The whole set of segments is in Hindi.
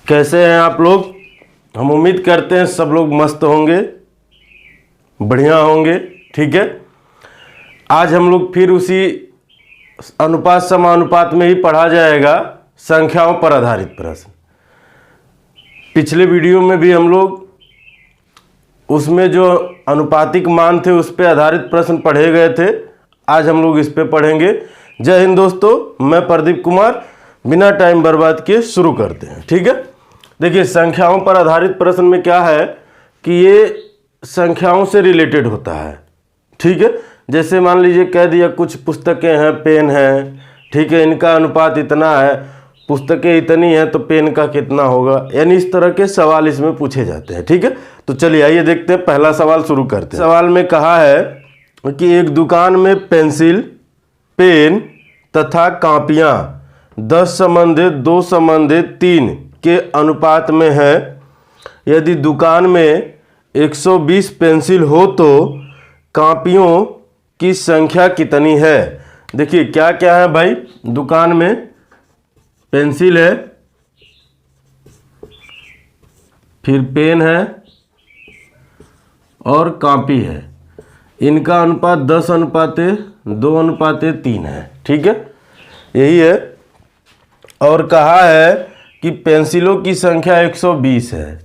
कैसे हैं आप लोग। हम उम्मीद करते हैं सब लोग मस्त होंगे, बढ़िया होंगे। ठीक है, आज हम लोग फिर उसी अनुपात समानुपात में ही पढ़ा जाएगा संख्याओं पर आधारित प्रश्न। पिछले वीडियो में भी हम लोग उसमें जो अनुपातिक मान थे उस पर आधारित प्रश्न पढ़े गए थे। आज हम लोग इस पे पढ़ेंगे। जय हिंद दोस्तों, मैं प्रदीप कुमार। बिना टाइम बर्बाद किए शुरू करते हैं। ठीक है, देखिए संख्याओं पर आधारित प्रश्न में क्या है कि ये संख्याओं से रिलेटेड होता है। ठीक है, जैसे मान लीजिए कह दिया कुछ पुस्तकें हैं, पेन है, ठीक है, इनका अनुपात इतना है, पुस्तकें इतनी हैं तो पेन का कितना होगा, यानी इस तरह के सवाल इसमें पूछे जाते हैं। ठीक है, तो चलिए आइए देखते हैं, पहला सवाल शुरू करते हैं। सवाल में कहा है कि एक दुकान में पेंसिल, पेन तथा कापियाँ 10:2:3 के अनुपात में है। यदि दुकान में 120 पेंसिल हो तो कापियों की संख्या कितनी है। देखिए क्या क्या है भाई, दुकान में पेंसिल है, फिर पेन है और कॉपी है। इनका अनुपात 10:2:3 है। ठीक है, यही है। और कहा है कि पेंसिलों की संख्या 120 है।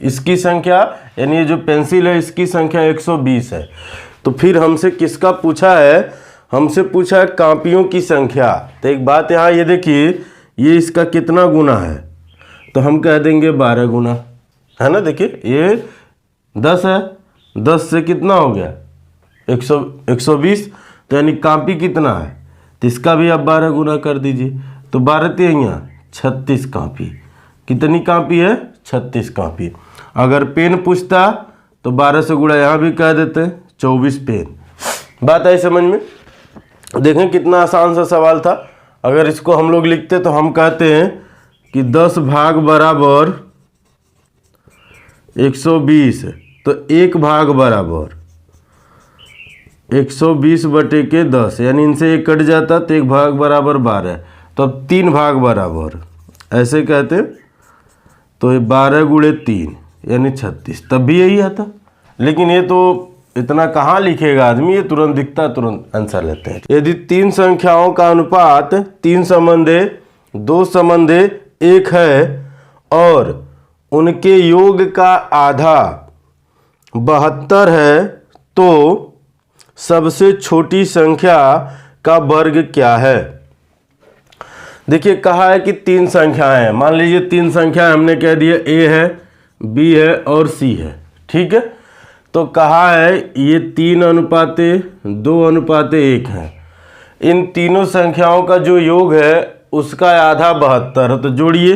इसकी संख्या यानी ये जो पेंसिल है इसकी संख्या 120 है। तो फिर हमसे किसका पूछा है, हमसे पूछा है कापियों की संख्या। तो एक बात यहाँ ये देखिए, ये इसका कितना गुना है, तो हम कह देंगे 12 गुना, है ना। देखिए ये 10 है, 10 से कितना हो गया 120, तो यानी कापी कितना है, तो इसका भी आप 12 गुना कर दीजिए। तो 12 36 कापी। कितनी कापी है, 36 कापी। अगर पेन पूछता तो 12 से गुणा यहाँ भी कह देते, 24 पेन। बात आई समझ में। देखें कितना आसान सा सवाल था। अगर इसको हम लोग लिखते तो हम कहते हैं कि 10 भाग बराबर 120, तो 1 भाग बराबर 120/10, यानी इनसे 1 कट जाता तो 1 भाग बराबर 12, तो अब 3 भाग बराबर ऐसे कहते, तो ये 12 × 3 यानी 36, तब भी यही आता। लेकिन ये तो इतना कहाँ लिखेगा आदमी, ये तुरंत दिखता तुरंत आंसर लेते हैं। यदि 3 संख्याओं का अनुपात 3:2:1 है और उनके योग का आधा 72 है तो सबसे छोटी संख्या का वर्ग क्या है। देखिए कहा है कि 3 संख्याएं हैं। मान लीजिए 3 संख्याएं हमने कह दिया, ए है, बी है और सी है। ठीक है, तो कहा है ये 3:2:1 है। इन तीनों संख्याओं का जो योग है उसका आधा 72 है। तो जोड़िए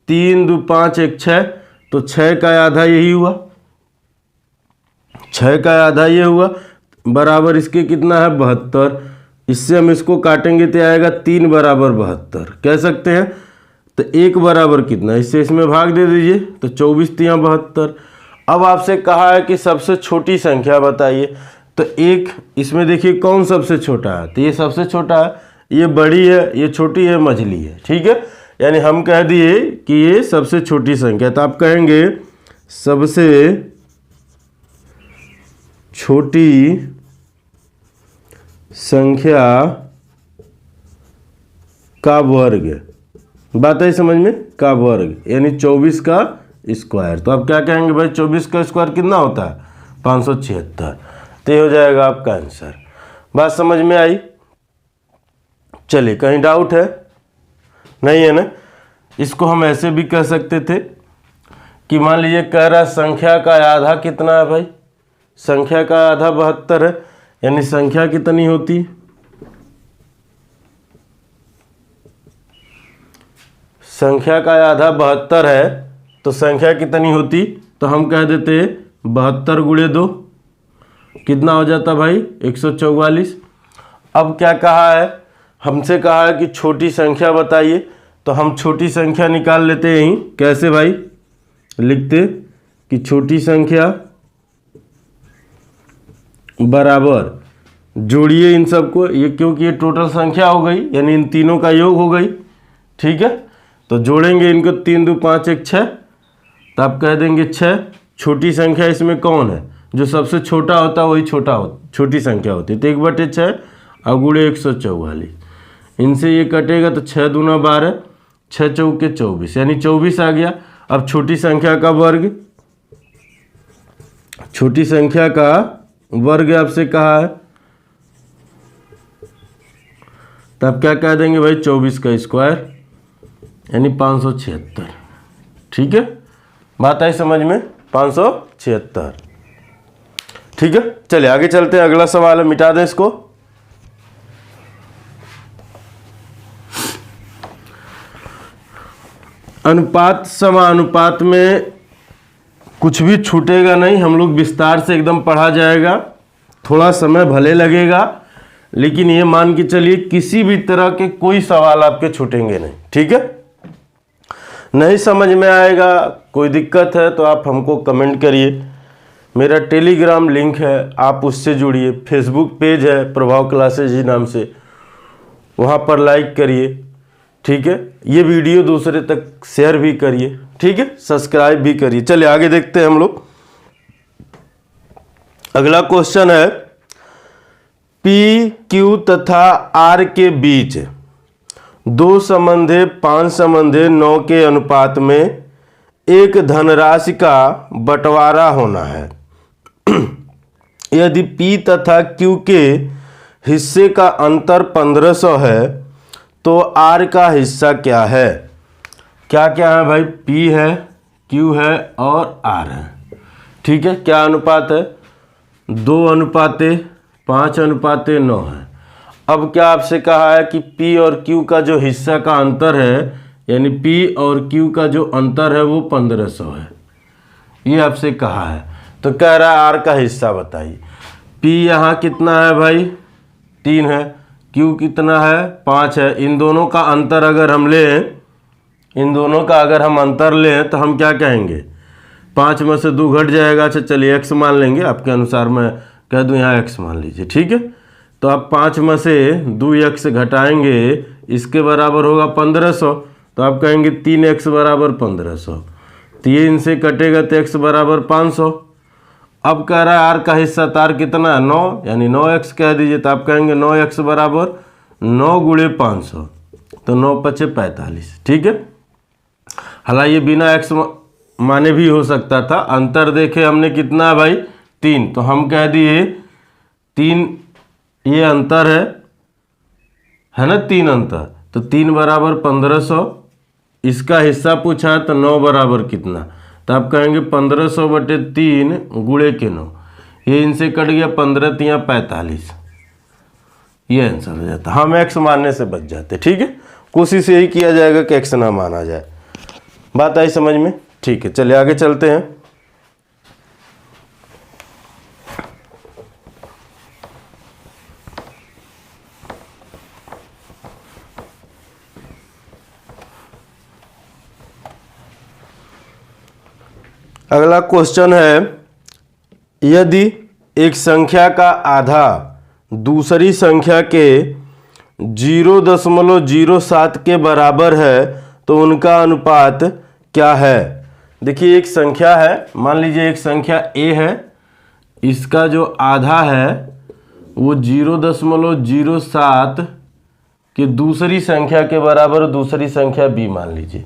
3 2 5 1 6, तो 6 का आधा यही हुआ, 6 का आधा ये हुआ, बराबर इसके कितना है 72। इससे हम इसको काटेंगे तो आएगा 3 बराबर 72 कह सकते हैं। तो 1 बराबर कितना, इससे इसमें भाग दे दीजिए, तो 24 × 72। अब आपसे कहा है कि सबसे छोटी संख्या बताइए। तो एक इसमें देखिए कौन सबसे छोटा है, तो ये सबसे छोटा है, ये बड़ी है, ये छोटी है, मझली है। ठीक है, यानी हम कह दिए कि ये सबसे छोटी संख्या। तो आप कहेंगे सबसे छोटी संख्या का वर्ग, बात है समझ में, का वर्ग यानी 24 का स्क्वायर। तो आप क्या कहेंगे भाई, 24 का स्क्वायर कितना होता है 576, तो ये हो जाएगा आपका आंसर। बात समझ में आई। चलिए कहीं डाउट है, नहीं है ना। इसको हम ऐसे भी कह सकते थे कि मान लीजिए कह रहा संख्या का आधा कितना है भाई, संख्या का आधा 72 है, यानी संख्या कितनी होती, संख्या का आधा 72 है तो संख्या कितनी होती, तो हम कह देते 72 × 2 कितना हो जाता भाई 144। अब क्या कहा है, हमसे कहा है कि छोटी संख्या बताइए, तो हम छोटी संख्या निकाल लेते हैं यहीं। कैसे भाई, लिखते कि छोटी संख्या बराबर, जोड़िए इन सबको, ये क्योंकि ये टोटल संख्या हो गई, यानी इन तीनों का योग हो गई। ठीक है, तो जोड़ेंगे इनको, 3 2 5 1 6, तो आप कह देंगे 6। छोटी संख्या इसमें कौन है? जो सबसे छोटा होता है वही छोटी संख्या होती है। तो 1/6 और गुणे 144, इनसे ये कटेगा तो 6 दूना 12, 6 चौके 24, यानी 24 आ गया। अब छोटी संख्या का वर्ग, छोटी संख्या का वर्ग आपसे कहा है, तब क्या कह देंगे भाई? 24 का स्क्वायर यानी 576। ठीक है, बात आई समझ में? 576। ठीक है, चलिए आगे चलते हैं। अगला सवाल है, मिटा दें इसको। अनुपात समानुपात में कुछ भी छूटेगा नहीं, हम लोग विस्तार से एकदम पढ़ा जाएगा। थोड़ा समय भले लगेगा, लेकिन ये मान के चलिए किसी भी तरह के कोई सवाल आपके छूटेंगे नहीं। ठीक है, नहीं समझ में आएगा, कोई दिक्कत है तो आप हमको कमेंट करिए। मेरा टेलीग्राम लिंक है, आप उससे जुड़िए। फेसबुक पेज है प्रभाव क्लासेज जी नाम से, वहाँ पर लाइक करिए। ठीक है, ये वीडियो दूसरे तक शेयर भी करिए। ठीक है, सब्सक्राइब भी करिए। चलिए आगे देखते हैं हम लोग। अगला क्वेश्चन है, पी क्यू तथा आर के बीच 2 संबंधे 5 संबंधे 9 के अनुपात में एक धनराशि का बंटवारा होना है। यदि P तथा Q के हिस्से का अंतर 1500 है तो R का हिस्सा क्या है? क्या क्या है भाई? P है, Q है और R है। ठीक है, क्या अनुपात है? 2:5:9 है। अब क्या आपसे कहा है कि P और Q का जो हिस्सा का अंतर है, यानी P और Q का जो अंतर है वो 1500 है, ये आपसे कहा है। तो कह रहा है R का हिस्सा बताइए। P यहाँ कितना है भाई? 3 है। Q कितना है? 5 है। इन दोनों का अंतर अगर हम लें, इन दोनों का अगर हम अंतर लें तो हम क्या कहेंगे? 5 में से 2 घट जाएगा। अच्छा चलिए x मान लेंगे, आपके अनुसार मैं कह दूं यहाँ x मान लीजिए। ठीक है, तो आप 5 में से 2x घटाएंगे, इसके बराबर होगा 1500। तो आप कहेंगे 3x बराबर 1500। 3 से कटेगा तो x बराबर 500। अब कह रहा है R का हिस्सा, तार कितना है? 9, यानी 9x कह दीजिए। तो आप कहेंगे 9x बराबर 9 गुणे 500, तो 9 पचे 45। ठीक है, हालांकि ये बिना x माने भी हो सकता था। अंतर देखे हमने कितना है भाई? 3, तो हम कह दिए 3 ये अंतर है ना, 3 अंतर, तो 3 बराबर 1500। इसका हिस्सा पूछा है तो 9 बराबर कितना? तो आप कहेंगे 1500/3 गुणे के 9। ये इनसे कट गया, 15 तिया 45, ये आंसर हो जाता। हम x मानने से बच जाते। ठीक है, कोशिश यही किया जाएगा कि x ना माना जाए। बात आई समझ में? ठीक है, चलिए आगे चलते हैं। अगला क्वेश्चन है, यदि एक संख्या का आधा दूसरी संख्या के 0.07 के बराबर है तो उनका अनुपात क्या है? देखिए एक संख्या है, मान लीजिए एक संख्या a है, इसका जो आधा है वो 0.07 के दूसरी संख्या के बराबर दूसरी संख्या b मान लीजिए।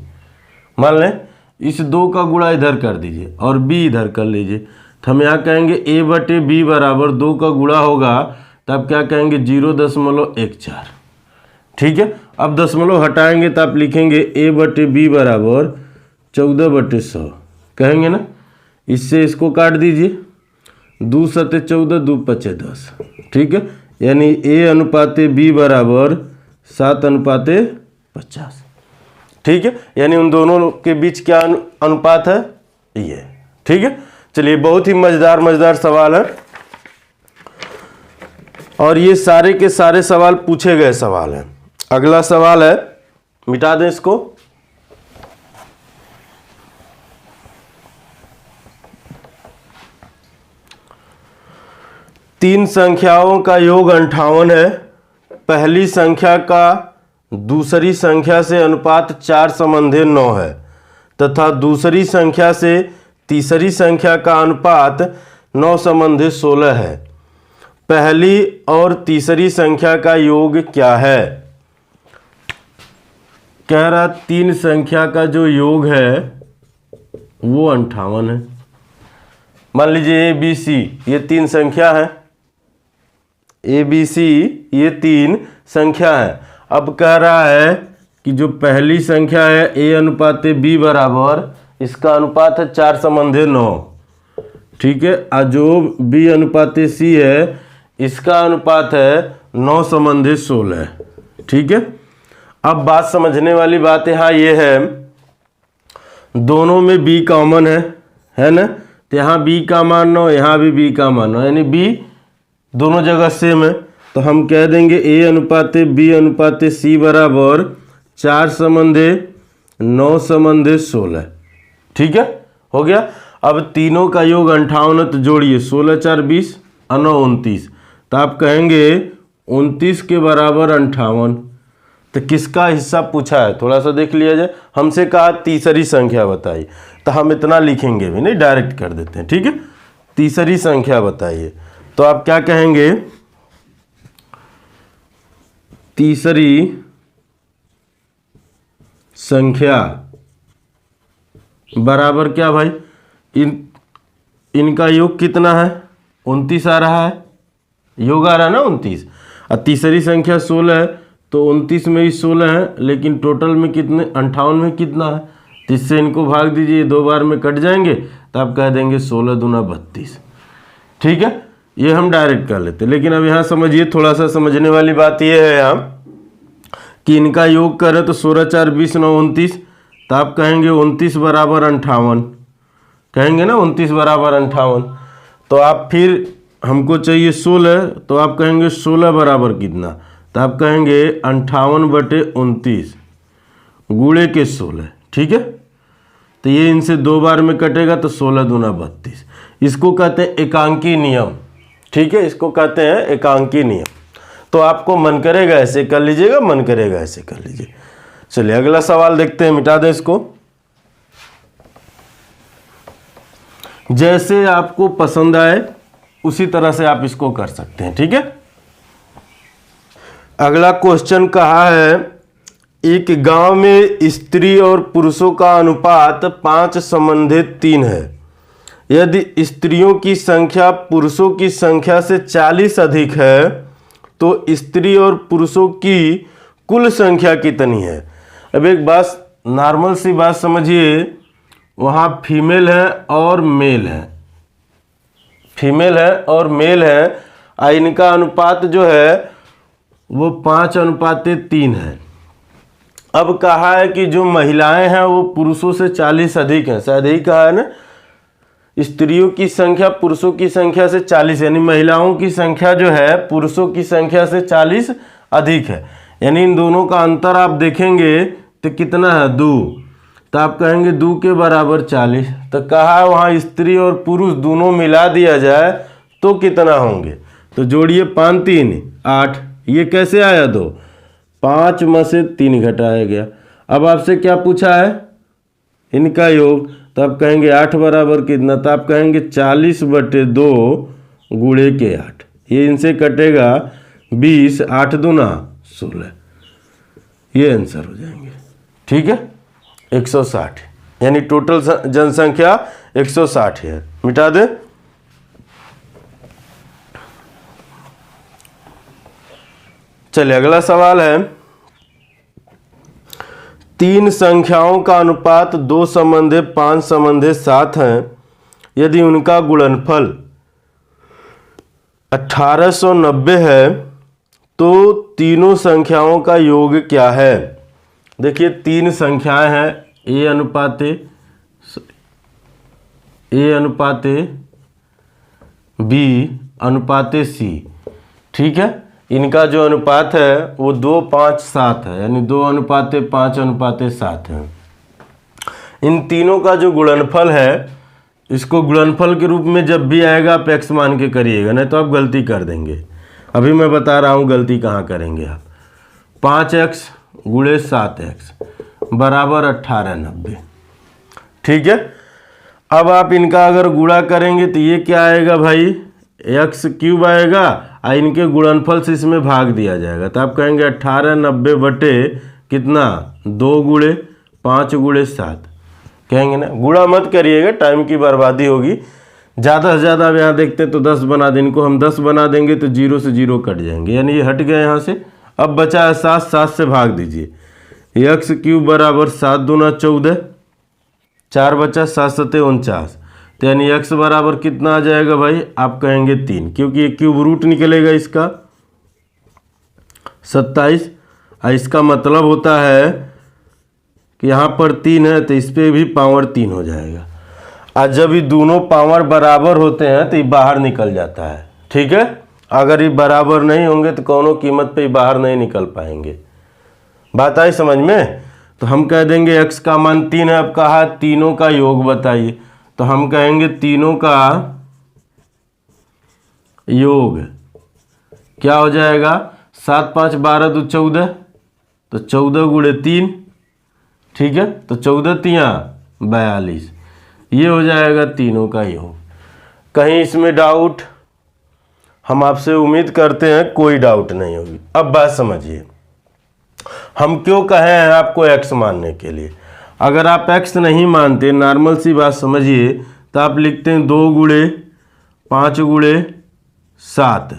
मान लें इस 2 का गुणा इधर कर दीजिए और b इधर कर लीजिए, तो हम यहाँ कहेंगे a/b बराबर 2 का गुणा होगा, तब क्या कहेंगे? 0.14। ठीक है, अब दशमलव हटाएंगे तो आप लिखेंगे a/b बराबर 14/100 कहेंगे ना। इससे इसको काट दीजिए, 2 × 14 2 × 5 10। ठीक है, यानी a/b बराबर 7/50। ठीक है, यानी उन दोनों के बीच क्या अनुपात है? ये। ठीक है, चलिए बहुत ही मजेदार सवाल है, और ये सारे के सारे सवाल पूछे गए सवाल हैं। अगला सवाल है, मिटा दें इसको। तीन संख्याओं का योग 58 है। पहली संख्या का दूसरी संख्या से अनुपात 4 संबंधी 9 है तथा दूसरी संख्या से तीसरी संख्या का अनुपात 9 संबंधी 16 है। पहली और तीसरी संख्या का योग क्या है? कह रहा 3 संख्या का जो योग है वो 58 है। मान लीजिए ABC ये 3 संख्या है, ABC ये 3 संख्या है। अब कह रहा है कि जो पहली संख्या है A अनुपात B बराबर, इसका अनुपात है 4 संबंधी 9, ठीक है। और जो B अनुपात C है इसका अनुपात है 9 संबंधी 16, ठीक है। अब बात समझने वाली बात यहाँ ये है, दोनों में B कॉमन है ना, तो यहाँ B का मान 9, यहाँ भी B का मान 9, यानी B दोनों जगह सेम है। तो हम कह देंगे A अनुपात B अनुपात C बराबर 4 संबंधी 9 संबंधी 16, ठीक है, हो गया। अब तीनों का योग 58 है, तो जोड़िए 16 4 20 और 9 29, तो आप कहेंगे 29 के बराबर 58। तो किसका हिस्सा पूछा है थोड़ा सा देख लिया जाए। हमसे कहा तीसरी संख्या बताइए, तो हम इतना लिखेंगे भी नहीं, डायरेक्ट कर देते हैं, ठीक है। तीसरी संख्या बताइए, तो आप क्या कहेंगे, तीसरी संख्या बराबर क्या भाई, इनका योग कितना है, 29 आ रहा है, योग आ रहा है ना 29, और तीसरी संख्या 16 है, तो 29 में ही 16 है, लेकिन टोटल में कितने, 58 में कितना है, तो इससे इनको भाग दीजिए, 2 बार में कट जाएंगे, तो आप कह देंगे 16 दूना 32, ठीक है। ये हम डायरेक्ट कर लेते हैं। लेकिन अब यहाँ समझिए, थोड़ा सा समझने वाली बात ये है यहाँ कि इनका योग करें तो 16 4 20 9 29, तो आप कहेंगे 29 बराबर 58, कहेंगे ना 29 बराबर 58। तो आप फिर हमको चाहिए 16, तो आप कहेंगे 16 बराबर कितना, तो आप कहेंगे 58/29 गुणे के 16, ठीक है। तो ये इनसे 2 बार में कटेगा, तो 16 दूना 32, इसको कहते हैं एकांकी नियम, ठीक है, इसको कहते हैं एकांकी नियम। तो आपको मन करेगा ऐसे कर लीजिएगा, मन करेगा ऐसे कर लीजिए। चलिए अगला सवाल देखते हैं, मिटा दें इसको, जैसे आपको पसंद आए उसी तरह से आप इसको कर सकते हैं, ठीक है। अगला क्वेश्चन कहा है, एक गांव में स्त्री और पुरुषों का अनुपात 5 संबंधी 3 है। यदि स्त्रियों की संख्या पुरुषों की संख्या से 40 अधिक है तो स्त्री और पुरुषों की कुल संख्या कितनी है। अब एक बात, नॉर्मल सी बात समझिए, वहाँ फीमेल है और मेल है, फीमेल है और मेल है, और इनका अनुपात जो है वो 5:3 है। अब कहा है कि जो महिलाएं हैं वो पुरुषों से 40 अधिक हैं, शायद यही कहा है ना, स्त्रियों की संख्या पुरुषों की संख्या से 40, यानी महिलाओं की संख्या जो है पुरुषों की संख्या से 40 अधिक है, यानी इन दोनों का अंतर आप देखेंगे तो कितना है, 2, तो आप कहेंगे 2 के बराबर 40। तो कहा वहाँ स्त्री और पुरुष दोनों मिला दिया जाए तो कितना होंगे, तो जोड़िए 5 3 8, ये कैसे आया 2, 5 में से 3 घटाया गया। अब आपसे क्या पूछा है, इनका योग, तो आप कहेंगे 8 बराबर कितना, तो आप कहेंगे 40/2 गुणे के 8, ये इनसे कटेगा 20, 8 दूना 16, ये आंसर हो जाएंगे, ठीक है। 160, यानी टोटल जनसंख्या 160 है, मिटा दे। चलिए अगला सवाल है, 3 संख्याओं का अनुपात 2 संबंधी 5 संबंधी 7 हैं। यदि उनका गुणनफल 1890 है तो तीनों संख्याओं का योग क्या है। देखिए 3 संख्याएं हैं, A अनुपात B अनुपात C, ठीक है। इनका जो अनुपात है वो 2 5 7 है, यानी 2:5:7 है। इन तीनों का जो गुणनफल है, इसको गुणनफल के रूप में जब भी आएगा आप x मान के करिएगा, नहीं तो आप गलती कर देंगे। अभी मैं बता रहा हूँ गलती कहाँ करेंगे आप। 5x गुणे 7x बराबर 1890। ठीक है, अब आप इनका अगर गुणा करेंगे तो ये क्या आएगा भाई, एक्स क्यूब आएगा और इनके गुणनफल से इसमें भाग दिया जाएगा। तो आप कहेंगे 1890 बटे कितना, 2 गुणे 5 गुणे 7 कहेंगे ना। गुणा मत करिएगा, टाइम की बर्बादी होगी। ज़्यादा से ज़्यादा आप यहाँ देखते तो 10 बना दें, इनको हम 10 बना देंगे तो 0 से 0 कट जाएंगे, यानी ये हट गए यहाँ से। अब बचा है 7, 7 से भाग दीजिए। एक्स क्यूब बराबर 7 दूना 14, 4 बचा, 7 सते 49। तो यानी x बराबर कितना आ जाएगा भाई, आप कहेंगे 3, क्योंकि ये क्यूब रूट निकलेगा इसका 27। और इसका मतलब होता है कि यहाँ पर 3 है तो इस पर भी पावर 3 हो जाएगा। और जब ये दोनों पावर बराबर होते हैं तो ये बाहर निकल जाता है। ठीक है, अगर ये बराबर नहीं होंगे तो कोनो कीमत पे ये बाहर नहीं निकल पाएंगे। बात आई समझ में। तो हम कह देंगे x का मान 3 है। अब कहा तीनों का योग बताइए, तो हम कहेंगे तीनों का योग क्या हो जाएगा, 7 5 12 2 14, तो 14 गुणे 3। ठीक है, तो 14 तिया 42, ये हो जाएगा तीनों का योग। कहीं इसमें डाउट, हम आपसे उम्मीद करते हैं कोई डाउट नहीं होगी। अब बात समझिए, हम क्यों कहे हैं आपको x मानने के लिए। अगर आप x नहीं मानते, नॉर्मल सी बात समझिए, तो आप लिखते हैं 2 गुणे 5 गुणे 7,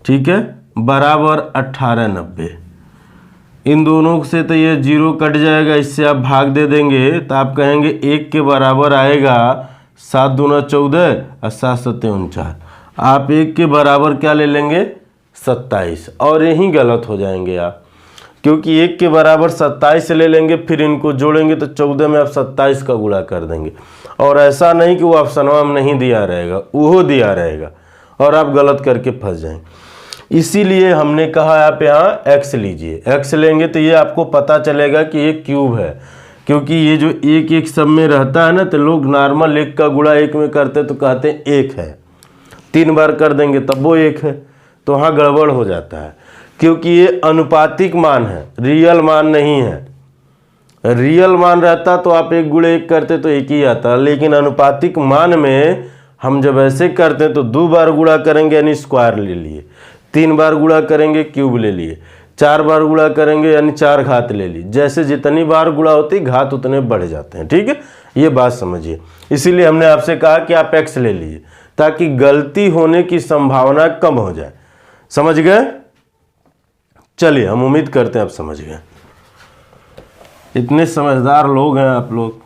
ठीक है, बराबर 1890। इन दोनों से तो ये 0 कट जाएगा, इससे आप भाग दे देंगे तो आप कहेंगे 1 के बराबर आएगा 7 दूना 14 और 7 सत्ते 49। आप 1 के बराबर क्या ले लेंगे, 27, और यहीं गलत हो जाएंगे आप, क्योंकि 1 के बराबर 27 ले लेंगे, फिर इनको जोड़ेंगे तो 14 में आप 27 का गुणा कर देंगे। और ऐसा नहीं कि वो ऑप्शनवा में नहीं दिया रहेगा, वो दिया रहेगा और आप गलत करके फंस जाएंगे। इसीलिए हमने कहा आप यहाँ x लीजिए। x लेंगे तो ये आपको पता चलेगा कि ये क्यूब है, क्योंकि ये जो 1 1 सब में रहता है ना, तो लोग नॉर्मल 1 का गुणा 1 में करते तो कहते हैं 1 है, 3 बार कर देंगे तब वो 1 है, तो वहाँ गड़बड़ हो जाता है। क्योंकि ये अनुपातिक मान है, रियल मान नहीं है। रियल मान रहता तो आप 1 गुणे 1 करते तो 1 ही आता, लेकिन अनुपातिक मान में हम जब ऐसे करते हैं तो 2 बार गुणा करेंगे यानी स्क्वायर ले लिए, 3 बार गुणा करेंगे क्यूब ले लिए, 4 बार गुणा करेंगे यानी 4 घात ले ली। जैसे जितनी बार गुणा होती घात उतने बढ़ जाते हैं। ठीक है, ये बात समझिए। इसीलिए हमने आपसे कहा कि आप x ले लीजिए ताकि गलती होने की संभावना कम हो जाए। समझ गए? चलिए, हम उम्मीद करते हैं आप समझ गए। इतने समझदार लोग हैं आप लोग।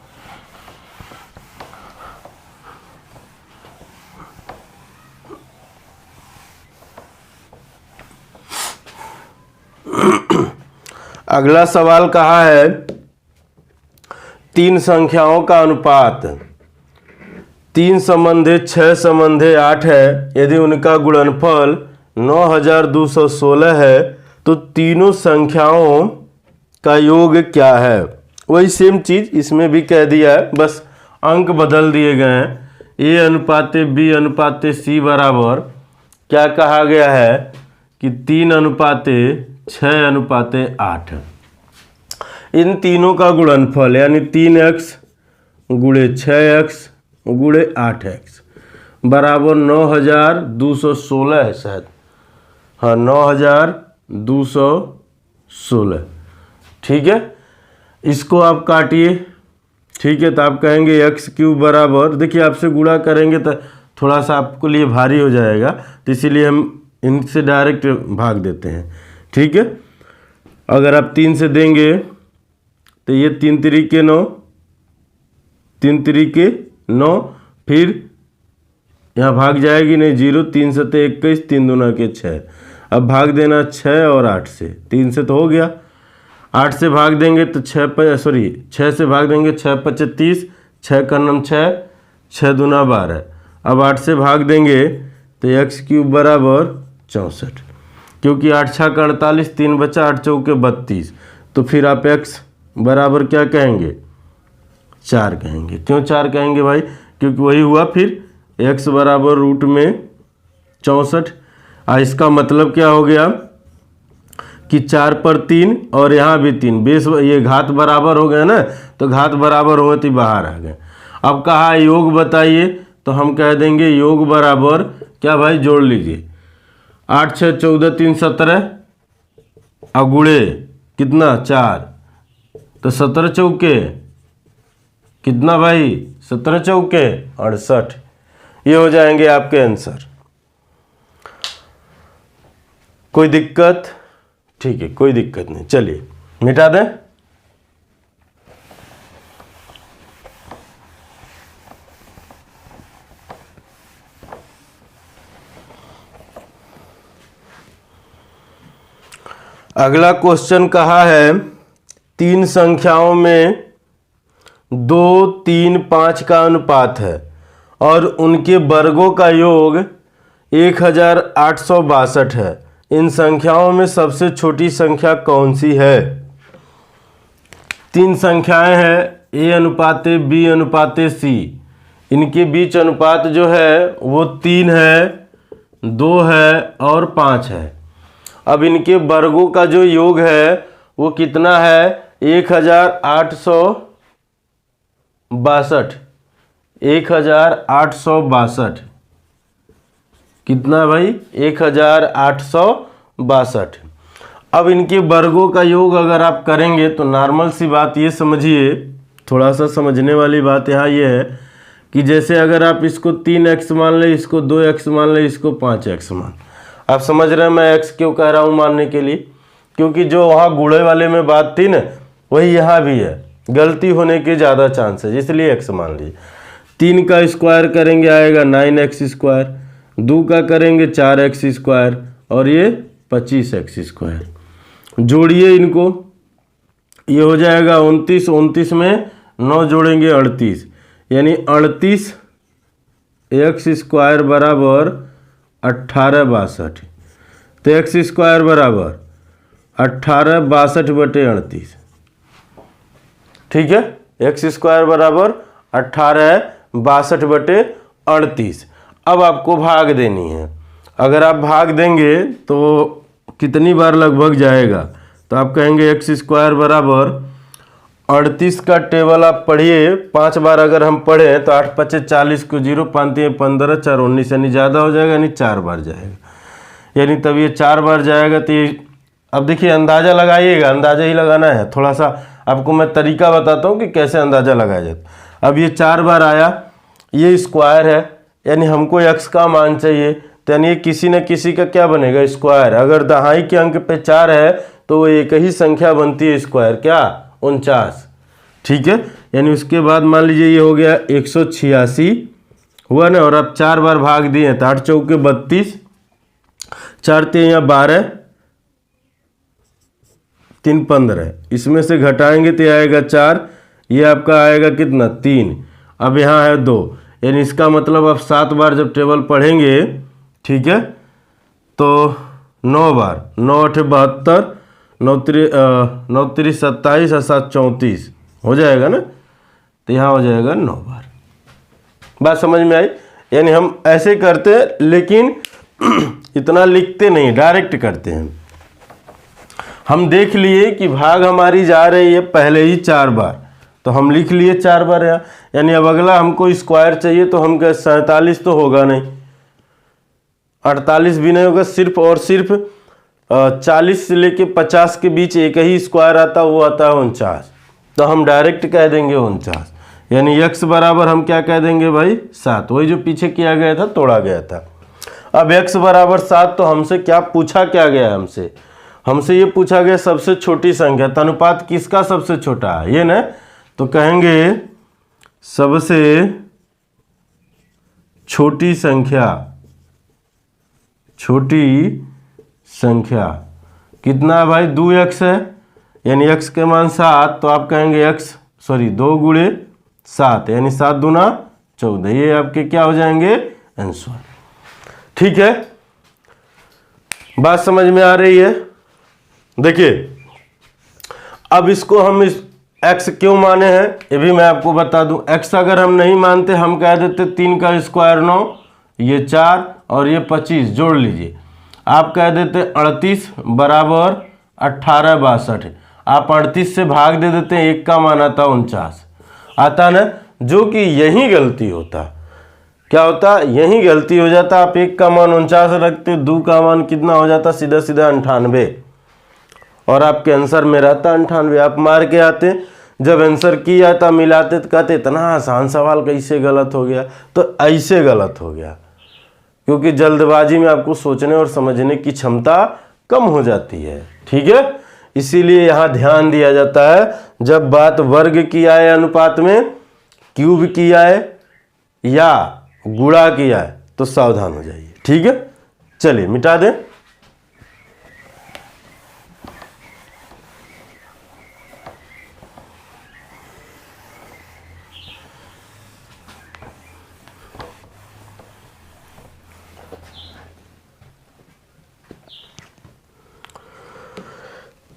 अगला सवाल कहा है 3 संख्याओं का अनुपात 3 संबंधे 6 संबंधे 8 है। यदि उनका गुणनफल 9216 है तो तीनों संख्याओं का योग क्या है। वही सेम चीज़ इसमें भी कह दिया है, बस अंक बदल दिए गए हैं। a अनुपाते b अनुपाते c बराबर क्या कहा गया है कि 3 अनुपाते 6 अनुपाते 8। इन तीनों का गुणनफल यानी 3x गुणे 6x गुणे 8x बराबर 9216 है शायद, हाँ 9216। ठीक है, इसको आप काटिए। ठीक है, तो आप कहेंगे x क्यूब बराबर, देखिए आपसे गुणा करेंगे तो थोड़ा सा आपको लिए भारी हो जाएगा, तो इसीलिए हम इनसे डायरेक्ट भाग देते हैं। ठीक है, अगर आप 3 से देंगे तो ये 3 तरीके 9, 3 तरीके 9, फिर यहाँ भाग जाएगी नहीं 0, 3 सते 21, 3 दूना के 6। अब भाग देना 6 और 8 से, 3 से तो हो गया, 8 से भाग देंगे तो 6 से भाग देंगे 6 5 30, 6 का 9 6, 6 दूना 12। अब 8 से भाग देंगे तो x क्यूब बराबर 64, क्योंकि 8 6 का 48, 3 बचा, 8 चौके 32। तो फिर आप x बराबर क्या कहेंगे, 4 कहेंगे। क्यों 4 कहेंगे भाई, क्योंकि वही हुआ फिर x बराबर रूट में 64। इसका मतलब क्या हो गया कि 4 पर 3 और यहाँ भी 3, बेस ये घात बराबर हो गए ना, तो घात बराबर हो गए तो बाहर आ गए। अब कहा योग बताइए, तो हम कह देंगे योग बराबर क्या भाई, जोड़ लीजिए 8 6 14 3 17 और गुणे कितना 4, तो 17 चौके कितना भाई, 17 चौके 68। ये हो जाएंगे आपके आंसर। कोई दिक्कत? ठीक है, कोई दिक्कत नहीं, चलिए मिटा दें। अगला क्वेश्चन कहा है 3 संख्याओं में 2 3 5 का अनुपात है और उनके वर्गों का योग 1862 है। इन संख्याओं में सबसे छोटी संख्या कौन सी है? 3 संख्याएं हैं, ए अनुपाते बी अनुपाते सी। इनके बीच अनुपात जो है वो 3 है, 2 है और 5 है। अब इनके वर्गों का जो योग है वो कितना है, 1862। 1862 कितना भाई, 1862। अब इनके वर्गों का योग अगर आप करेंगे तो नॉर्मल सी बात ये समझिए, थोड़ा सा समझने वाली बात यहाँ ये है कि जैसे अगर आप इसको 3x मान लें, इसको 2x मान लें, इसको 5x मान। आप समझ रहे हैं मैं x क्यों कह रहा हूँ मानने के लिए? क्योंकि जो वहाँ गुणे वाले में बात थी ना, वही यहाँ भी है, गलती होने के ज़्यादा चांस है, इसलिए x मान लीजिए। 3 का स्क्वायर करेंगे आएगा 9x स्क्वायर, 2 का करेंगे 4x स्क्वायर और ये 25x स्क्वायर। जोड़िए इनको, ये हो जाएगा 29, 29 में 9 जोड़ेंगे 38, यानी 38x स्क्वायर बराबर 1862। तो x स्क्वायर बराबर 1862/38। ठीक है, x स्क्वायर बराबर 1862/38। अब आपको भाग देनी है। अगर आप भाग देंगे तो कितनी बार लगभग जाएगा, तो आप कहेंगे x स्क्वायर बराबर 38 का टेबल आप पढ़िए 5 बार अगर हम पढ़ें तो 8 5 40 को 0 5 3 15 4 19, यानी ज़्यादा हो जाएगा, यानी 4 बार जाएगा, यानी तब ये 4 बार जाएगा। तो ये अब देखिए अंदाज़ा लगाइएगा, अंदाज़ा ही लगाना है। थोड़ा सा आपको मैं तरीका बताता हूँ कि कैसे अंदाज़ा लगाया जाता। अब ये 4 बार आया, ये स्क्वायर है, यानी हमको x का मान चाहिए, तो यानी किसी न किसी का क्या बनेगा, स्क्वायर। अगर दहाई के अंक पे 4 है तो वो एक ही संख्या बनती है स्क्वायर, क्या, 49। ठीक है, यानी उसके बाद मान लीजिए ये हो गया 186 हुआ ना, और अब 4 बार भाग दिए तो 8 चौके 32, 4 3 12, 3 15, इसमें से घटाएंगे तो आएगा 4, ये आपका आएगा कितना 3, अब यहाँ है 2, यानी इसका मतलब अब 7 बार जब टेबल पढ़ेंगे, ठीक है, तो 9 बार, 9 8 72, 9 3 27 और 7 34 हो जाएगा ना, तो यहाँ हो जाएगा 9 बार। बात समझ में आई? यानी हम ऐसे करते हैं, लेकिन इतना लिखते नहीं, डायरेक्ट करते हैं। हम देख लिए कि भाग हमारी जा रही है पहले ही 4 बार, तो हम लिख लिए 4 बार यहाँ, यानी अब अगला हमको स्क्वायर चाहिए, तो हम कह 47 तो होगा नहीं, 48 भी नहीं होगा, सिर्फ और सिर्फ 40 से लेके 50 के बीच एक ही स्क्वायर आता, वो आता है 49, तो हम डायरेक्ट कह देंगे 49, यानी x बराबर हम क्या कह देंगे भाई 7, वही जो पीछे किया गया था, तोड़ा गया था। अब x बराबर 7, तो हमसे क्या पूछा, क्या गया हमसे ये पूछा गया सबसे छोटी संख्या, तो अनुपात किसका सबसे छोटा है, ये ना, तो कहेंगे सबसे छोटी संख्या कितना है भाई, 2x है, यानी x के मान 7, तो आप कहेंगे 2 गुणे 7, यानी 7 दूना 14, ये आपके क्या हो जाएंगे, आंसर। ठीक है, बात समझ में आ रही है? देखिए अब इसको हम इस x क्यों माने हैं ये भी मैं आपको बता दूं। x अगर हम नहीं मानते, हम कह देते 3 का स्क्वायर 9, ये 4 और ये 25 जोड़ लीजिए, आप कह देते 38 बराबर 18/62। आप 38 से भाग दे देते हैं, 1 का मान आता 49 आता ना, जो कि यही गलती होता। क्या होता, यही गलती हो जाता। आप 1 का मान 49 रखते, 2 का मान कितना हो जाता, सीधा सीधा 98, और आपके आंसर में रहता 98। आप मार के आते, जब आंसर किया था मिलाते तो कहते इतना आसान सवाल कैसे गलत हो गया। तो ऐसे गलत हो गया क्योंकि जल्दबाजी में आपको सोचने और समझने की क्षमता कम हो जाती है। ठीक है, इसीलिए यहाँ ध्यान दिया जाता है जब बात वर्ग की आए, अनुपात में क्यूब की आए या गुणा की आए तो सावधान हो जाइए। ठीक है, चलिए मिटा दें।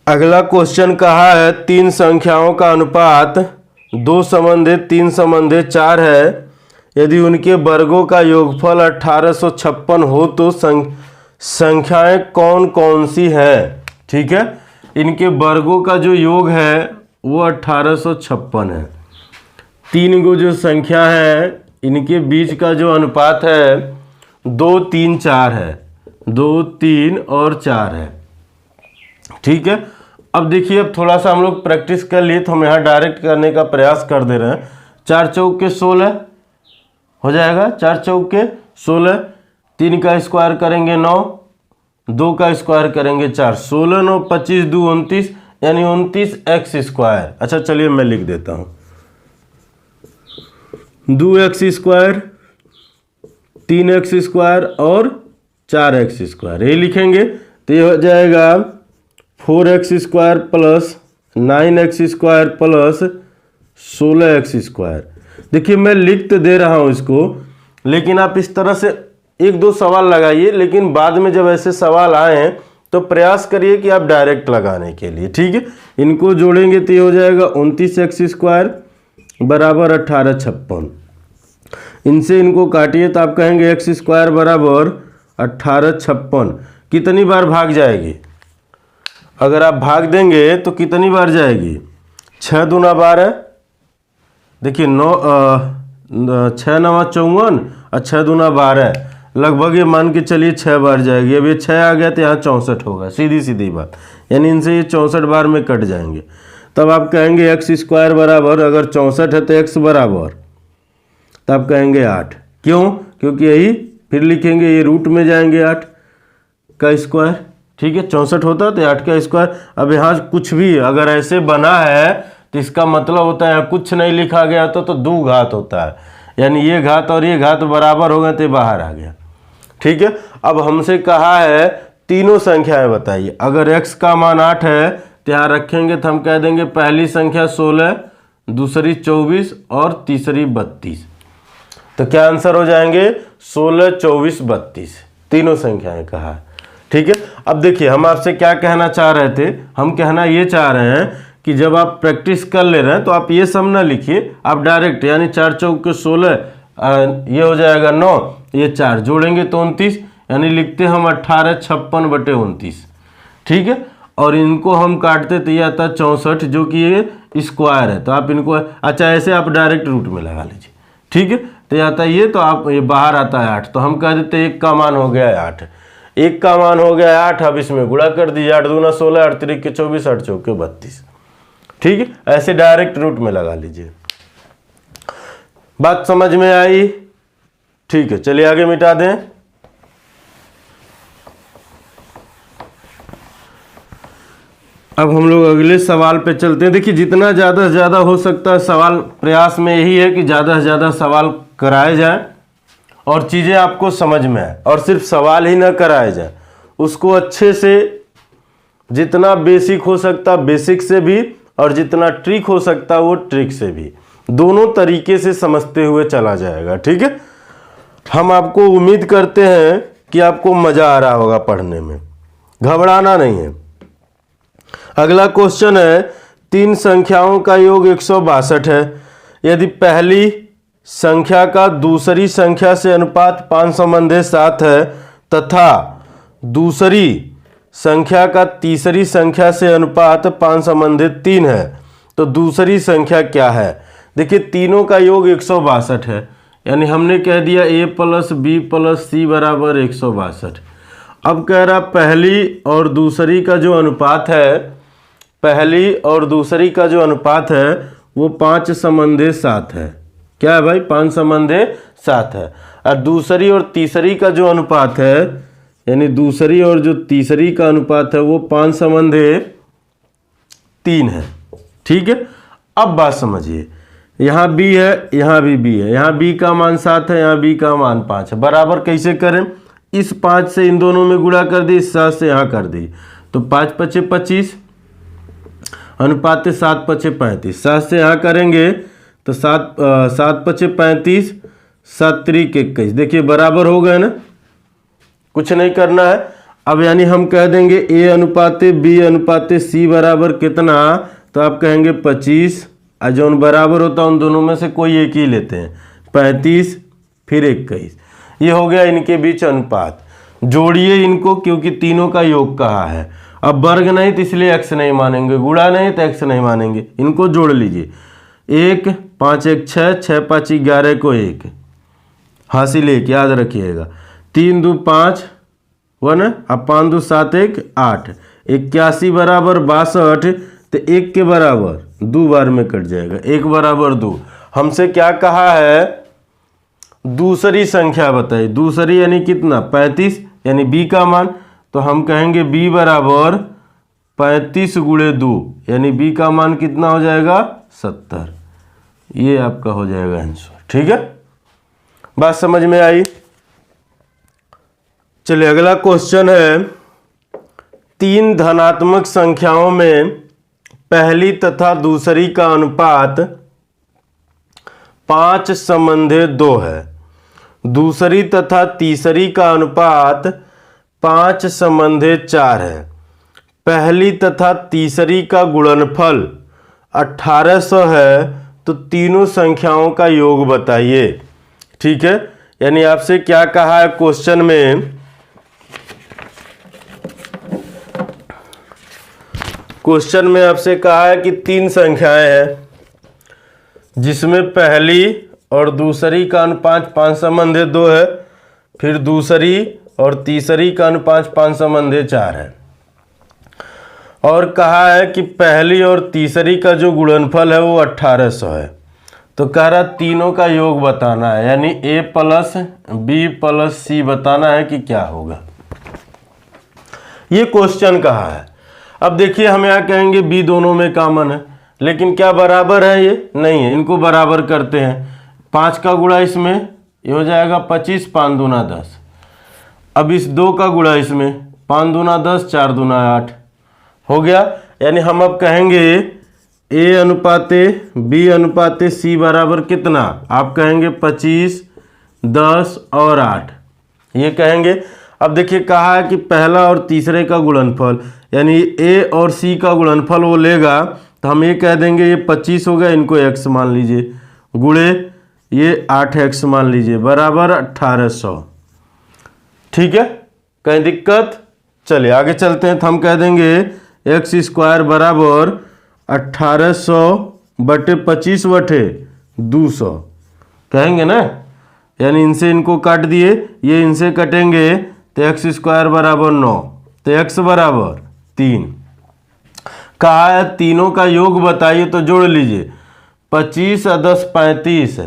अगला क्वेश्चन कहा है 3 संख्याओं का अनुपात 2:3 4 है। यदि उनके वर्गों का योगफल 1856 हो तो संख्याएं कौन कौन सी हैं। ठीक है, इनके वर्गों का जो योग है वो 1856 है। 3 को जो संख्या है इनके बीच का जो अनुपात है 2 3 4 है, 2 3 और 4 है। ठीक है, अब देखिए, अब थोड़ा सा हम लोग प्रैक्टिस कर लिए तो हम यहाँ डायरेक्ट करने का प्रयास कर दे रहे हैं। 4 चौके 16 हो जाएगा, 4 चौके 16, 3 का स्क्वायर करेंगे 9, 2 का स्क्वायर करेंगे 4, 16 9 25 2 29, यानी 29x²। अच्छा चलिए मैं लिख देता हूँ 2x², 3x² और 4x², ये लिखेंगे तो ये हो जाएगा 4x² plus 9x² plus 16x²। देखिए मैं लिख तो दे रहा हूँ इसको, लेकिन आप इस तरह से 1-2 सवाल लगाइए, लेकिन बाद में जब ऐसे सवाल आए तो प्रयास करिए कि आप डायरेक्ट लगाने के लिए। ठीक है, इनको जोड़ेंगे तो ये हो जाएगा 29x² बराबर 1856। इनसे इनको काटिए तो आप कहेंगे x² बराबर 1856 कितनी बार भाग जाएगी। अगर आप भाग देंगे तो कितनी बार जाएगी, 6 दूना 12, देखिए 6 9 54 और 6 दूना 12, लगभग ये मान के चलिए 6 बार जाएगी। अब ये 6 आ गया तो यहाँ 64 होगा, सीधी सीधी बात, यानी इनसे ये 64 बार में कट जाएंगे। तब आप कहेंगे x² बराबर, अगर 64 है तो x बराबर, तब कहेंगे 8। क्यों, क्योंकि यही फिर लिखेंगे, ये रूट में जाएंगे 8 का स्क्वायर। ठीक है, 64 होता है तो 8 का स्क्वायर। अब यहाँ कुछ भी अगर ऐसे बना है तो इसका मतलब होता है कुछ नहीं लिखा गया तो 2 घात होता है, यानी ये घात और ये घात बराबर हो गए तो बाहर आ गया। ठीक है, अब हमसे कहा है तीनों संख्याएं बताइए। अगर x का मान 8 है तो यहाँ रखेंगे तो हम कह देंगे पहली संख्या 16, दूसरी 24 और तीसरी 32। तो क्या आंसर हो जाएंगे 16 24 32, तीनों संख्याएं कहा है। ठीक है, अब देखिए हम आपसे क्या कहना चाह रहे थे, हम कहना ये चाह रहे हैं कि जब आप प्रैक्टिस कर ले रहे हैं तो आप ये सब ना लिखिए, आप डायरेक्ट यानी 4 चौके 16, ये हो जाएगा 9, ये 4 जोड़ेंगे तो 29, यानी लिखते हम 1856/29। ठीक है, और इनको हम काटते तो ये आता है 64, जो कि ये स्क्वायर है, तो आप इनको अच्छा ऐसे आप डायरेक्ट रूट में लगा लीजिए। ठीक है, तो ये आता है ये, तो आप ये बाहर आता है 8, तो हम कह देते हैं 1 का मान हो गया है 8, 1 का मान हो गया 8। अब इसमें गुणा कर दीजिए, 8 दूना 16, 8 त्रिक 24, 8 चौके 32। ठीक है, ऐसे डायरेक्ट रूट में लगा लीजिए। बात समझ में आई? ठीक है, चलिए आगे मिटा दें। अब हम लोग अगले सवाल पे चलते हैं। देखिए जितना ज़्यादा से ज़्यादा हो सकता है सवाल, प्रयास में यही है कि ज़्यादा से ज़्यादा सवाल कराए जाए और चीज़ें आपको समझ में आए, और सिर्फ सवाल ही ना कराए जाए, उसको अच्छे से जितना बेसिक हो सकता बेसिक से भी, और जितना ट्रिक हो सकता वो ट्रिक से भी, दोनों तरीके से समझते हुए चला जाएगा। ठीक है, हम आपको उम्मीद करते हैं कि आपको मज़ा आ रहा होगा पढ़ने में, घबराना नहीं है। अगला क्वेश्चन है 3 संख्याओं का योग 162 है। यदि पहली संख्या का दूसरी संख्या से अनुपात 5/7 है तथा दूसरी संख्या का तीसरी संख्या से अनुपात 5 संबंधित 3 है, तो दूसरी संख्या क्या है? देखिए तीनों का योग 162 है, यानी हमने कह दिया a प्लस बी प्लस सी बराबर 162। अब कह रहा पहली और दूसरी का जो अनुपात है, पहली और दूसरी का जो अनुपात है वो 5 संबंधित 7 है। क्या है भाई? 5 संबंधित 7 है। और दूसरी और तीसरी का जो अनुपात है, यानी दूसरी और जो तीसरी का अनुपात है वो 5 संबंधित 3 है। ठीक है, अब बात समझिए, यहाँ b है, यहाँ भी b है, यहाँ b का मान 7 है, यहाँ b का मान 5 है। बराबर कैसे करें? इस 5 से इन दोनों में गुणा कर दी, इस 7 से यहाँ कर दी, तो 5 पचे 25 अनुपात 7 पचे 35। 7 से यहाँ करेंगे तो 7 पचे 35, 7 त्रिक 21। देखिए बराबर हो गए ना, कुछ नहीं करना है। अब यानी हम कह देंगे a अनुपात b अनुपात c बराबर कितना, तो आप कहेंगे 25, और जो बराबर होता है उन दोनों में से कोई एक ही लेते हैं, 35 फिर 21। ये हो गया इनके बीच अनुपात। जोड़िए इनको, क्योंकि तीनों का योग कहा है। अब वर्ग नहीं तो इसलिए x नहीं मानेंगे, गुणा नहीं तो x नहीं मानेंगे, इनको जोड़ लीजिए। 1 5 1 6, 6 5 11 को 1 हासिल 1, याद रखिएगा। 3 2 5 1, अब 5 2 7 1 8, 81 बराबर 62, तो 1 के बराबर 2 बार में कट जाएगा, 1 बराबर 2। हमसे क्या कहा है? दूसरी संख्या बताइए। दूसरी यानी कितना? 35, यानी b का मान, तो हम कहेंगे b बराबर 35 गुणे 2, यानी b का मान कितना हो जाएगा? 70। ये आपका हो जाएगा आंसर। ठीक है, बात समझ में आई? चलिए अगला क्वेश्चन है, 3 धनात्मक संख्याओं में पहली तथा दूसरी का अनुपात 5 संबंधित 2 है। दूसरी तथा तीसरी का अनुपात 5 संबंधित 4 है। पहली तथा तीसरी का गुणनफल 1800 है, तो तीनों संख्याओं का योग बताइए। ठीक है, यानी आपसे क्या कहा है क्वेश्चन में? क्वेश्चन में आपसे कहा है कि 3 संख्याएं हैं जिसमें पहली और दूसरी का अनुपात 5 संबंधित 2 है, फिर दूसरी और तीसरी का अनुपात 5 संबंधित 4 है, और कहा है कि पहली और तीसरी का जो गुणनफल है वो 1800 है। तो कह रहा तीनों का योग बताना है, यानी a प्लस बी प्लस सी बताना है कि क्या होगा। ये क्वेश्चन कहा है। अब देखिए हम यहाँ कहेंगे b दोनों में कॉमन है, लेकिन क्या बराबर है? ये नहीं है। इनको बराबर करते हैं। 5 का गुणा इसमें, ये हो जाएगा 25, 5 दूना 10। अब इस 2 का गुणा इसमें, 5 दूना 10, 4 दूना 8 हो गया। यानी हम अब कहेंगे a अनुपात b अनुपात c बराबर कितना? आप कहेंगे 25, 10 और 8, ये कहेंगे। अब देखिए कहा है कि पहला और तीसरे का गुणनफल, यानी a और c का गुणनफल वो लेगा, तो हम ये कह देंगे ये 25 हो गया, इनको x मान लीजिए, गुणे ये 8x मान लीजिए, बराबर 1800। ठीक है, कहीं दिक्कत? चलिए आगे चलते हैं। तो हम कह देंगे x स्क्वायर बराबर 1800 बटे 25 बटे 200 कहेंगे ना, यानी इनसे इनको काट दिए, ये इनसे कटेंगे, तो x स्क्वायर बराबर 9, तो x बराबर 3। कहा है तीनों का योग बताइए, तो जोड़ लीजिए। 25 और 10 35,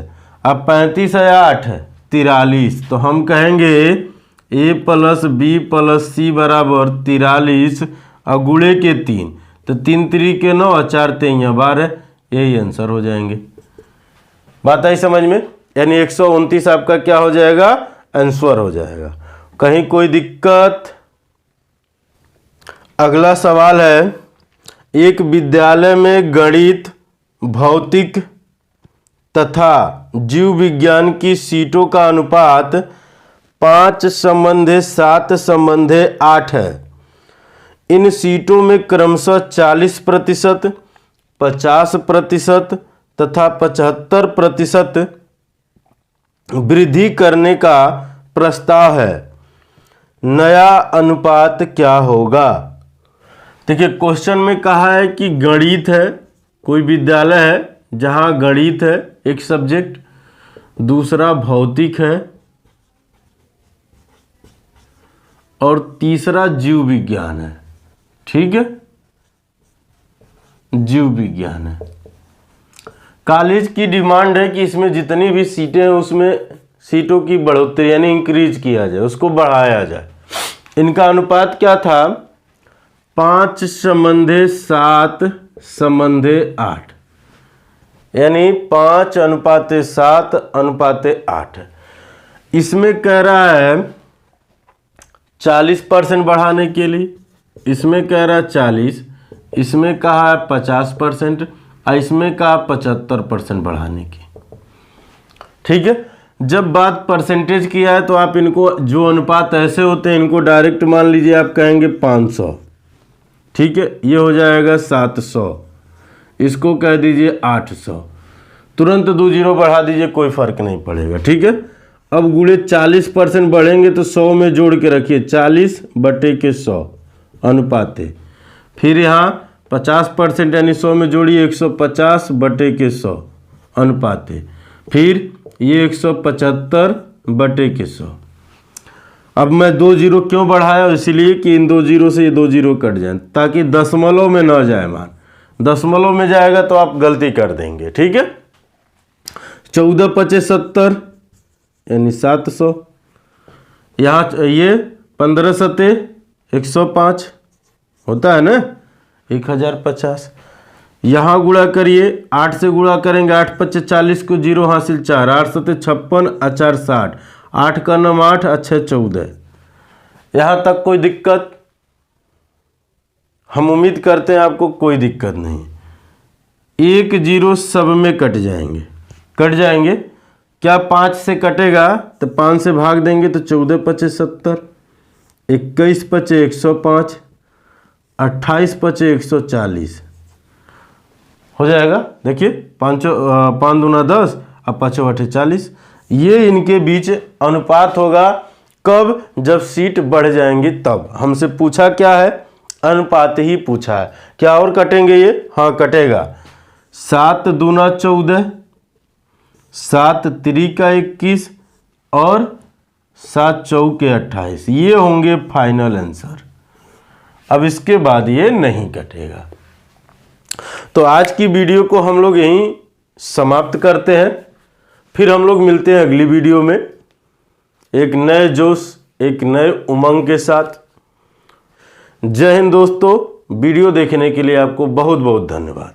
अब 35 है 8 43, तो हम कहेंगे a प्लस बी प्लस सी बराबर 43 और गुणे के 3, तो 3 3 9 और 4 3 12, यही आंसर हो जाएंगे। बात आई समझ में? यानी 129 आपका क्या हो जाएगा? आंसर हो जाएगा। कहीं कोई दिक्कत? अगला सवाल है, एक विद्यालय में गणित, भौतिक तथा जीव विज्ञान की सीटों का अनुपात 5 संबंधे 7 संबंधे 8 है। इन सीटों में क्रमशः 40%, 50% तथा 75% वृद्धि करने का प्रस्ताव है। नया अनुपात क्या होगा। देखिए क्वेश्चन में कहा है कि गणित है, कोई विद्यालय है जहां गणित है एक सब्जेक्ट, दूसरा भौतिक है और तीसरा जीव विज्ञान है। ठीक है, जीव विज्ञान है। कॉलेज की डिमांड है कि इसमें जितनी भी सीटें हैं उसमें सीटों की बढ़ोतरी यानी इंक्रीज किया जाए, उसको बढ़ाया जाए। इनका अनुपात क्या था, 5:7:8 यानी 5:7:8। इसमें कह रहा है 40% बढ़ाने के लिए, इसमें कह रहा है 40, इसमें कहा है 50% और इसमें कहा 75% बढ़ाने की। ठीक है, जब बात परसेंटेज की है तो आप इनको जो अनुपात ऐसे होते हैं इनको डायरेक्ट मान लीजिए, आप कहेंगे 500। ठीक है, ये हो जाएगा 700, इसको कह दीजिए 800, तुरंत 2 जीरो बढ़ा दीजिए, कोई फर्क नहीं पड़ेगा। ठीक है, अब गुणे 40% बढ़ेंगे तो 100 में जोड़ के रखिए, 40/100 अनुपाते। फिर यहाँ 50% यानी 100 में जोड़िए, 150/100 अनुपाते। फिर ये 175/100। अब मैं 2 जीरो क्यों बढ़ाया, इसलिए कि इन 2 जीरो से ये 2 जीरो कट जाए, ताकि दशमलव में ना जाए मान। दशमलव में जाएगा तो आप गलती कर देंगे। ठीक है, 14×5 = 70 यानी 700। यहाँ ये 15×7 = 105 होता है ना, 1050। यहाँ गुणा करिए, 8 से गुणा करेंगे, 8×5 = 40 को 0 हासिल 4, 8×7 = 56, 4 60, 8 का 9 8, 6 14। यहाँ तक कोई दिक्कत? हम उम्मीद करते हैं आपको कोई दिक्कत नहीं। 1 जीरो सब में कट जाएंगे, कट जाएंगे। क्या 5 से कटेगा तो 5 से भाग देंगे तो 14×5 = 70, 21×5 = 105, 28×5 = 140 हो जाएगा। देखिए 5 दूना 10 और 5 8 40। ये इनके बीच अनुपात होगा कब, जब सीट बढ़ जाएंगी तब। हमसे पूछा क्या है, अनुपात ही पूछा है। क्या और कटेंगे ये? हाँ कटेगा। 7 दूना 14, 7 त्रिका 21 और 7 चौके 28। ये होंगे फाइनल आंसर। अब इसके बाद ये नहीं कटेगा। तो आज की वीडियो को हम लोग यहीं समाप्त करते हैं। फिर हम लोग मिलते हैं अगली वीडियो में एक नए जोश, एक नए उमंग के साथ। जय हिंद दोस्तों, वीडियो देखने के लिए आपको बहुत बहुत धन्यवाद।